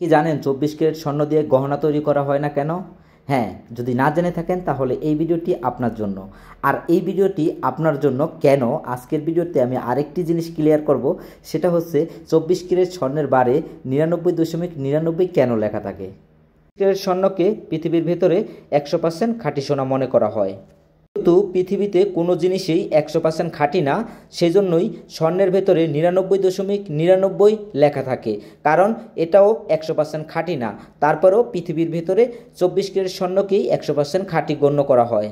কি জানেন 24 ক্যারেট স্বর্ণ দিয়ে গহনা তৈরি করা হয় না কেন? হ্যাঁ, যদি না জেনে থাকেন তাহলে এই ভিডিওটি আপনার জন্য। আর এই ভিডিওটি আপনার জন্য কেন, আজকের ভিডিওতে আমি আরেকটি জিনিস ক্লিয়ার করব, সেটা হচ্ছে 24 ক্যারেট স্বর্ণের বারে 99.99 কেন লেখা থাকে। 24 ক্যারেট স্বর্ণকে পৃথিবীর ভেতরে 100% খাঁটি সোনা মনে করা হয়। কিন্তু পৃথিবীতে কোনো জিনিসই 100% খাঁটি না, সেজন্যই স্বর্ণের ভেতরে 99.99 লেখা থাকে, কারণ এটাও 100% খাঁটি না। তারপরেও পৃথিবীর ভেতরে 24 ক্যারেট স্বর্ণকেই 100% খাঁটি গণ্য করা হয়।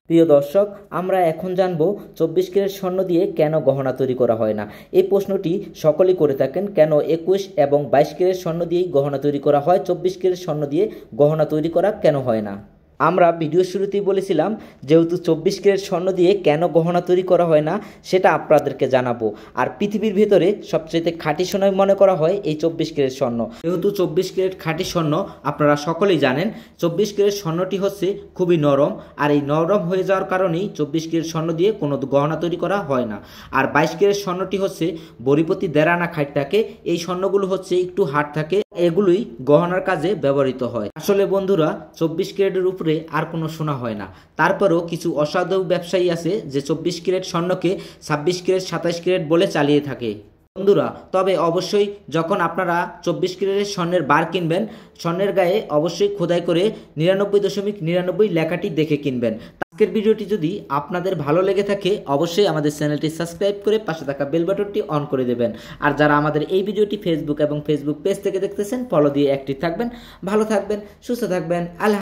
প্রিয় দর্শক, আমরা এখন জানব 24 ক্যারেট স্বর্ণ দিয়ে কেন গহনা তৈরি করা হয় না। এই প্রশ্নটি সকলেই করে থাকেন, কেন 21 এবং 22 ক্যারেট স্বর্ণ দিয়েই গহনা তৈরি করা হয়, 24 ক্যারেট স্বর্ণ দিয়ে গহনা তৈরি করা কেন হয় না। আমরা ভিডিও শুরুতেই বলেছিলাম, যেহেতু 24 ক্যারেট স্বর্ণ দিয়ে কেন গহনা তৈরি করা হয় না সেটা আপনাদেরকে জানাবো। আর পৃথিবীর ভেতরে সবচেয়ে খাঁটি সোনা মনে করা হয় এই 24 ক্যারেট স্বর্ণ। যেহেতু 24 ক্যারেট খাঁটি স্বর্ণ আপনারা সকলেই জানেন, 24 ক্যারেট স্বর্ণটি হচ্ছে খুবই নরম, আর এই নরম হয়ে যাওয়ার কারণেই 24 ক্যারেট স্বর্ণ দিয়ে কোনো গহনা তৈরি করা হয় না। আর 22 ক্যারেট স্বর্ণটি হচ্ছে বড়িপতি দেড়ানা খাট থাকে, এই স্বর্ণগুলো হচ্ছে একটু হার্ড থাকে, এগুলোই গহনার কাজে ব্যবহৃত হয়। আসলে বন্ধুরা, 24 ক্যারেটের উপরে আর কোনো সোনা হয় না। তারপরেও কিছু অসাধু ব্যবসায়ী আছে যে 24 ক্যারেট স্বর্ণকে 26 ক্যারেট 27 ক্যারেট বলে চালিয়ে থাকে। বন্ধুরা, তবে অবশ্যই যখন আপনারা 24 ক্যারেটের স্বর্ণের বার কিনবেন, স্বর্ণের গায়ে অবশ্যই খোদাই করে 99.99 লেখাটি দেখে কিনবেন। আজকের ভিডিওটি যদি আপনাদের ভালো লেগে থাকে অবশ্যই আমাদের চ্যানেলটি সাবস্ক্রাইব করে পাশে থাকা বেল বাটনটি অন করে দেবেন। আর যারা আমাদের এই ভিডিওটি ফেসবুক এবং ফেসবুক পেজ থেকে দেখতেছেন, ফলো দিয়ে অ্যাক্টিভ থাকবেন। ভালো থাকবেন, সুস্থ থাকবেন। আল্লাহ।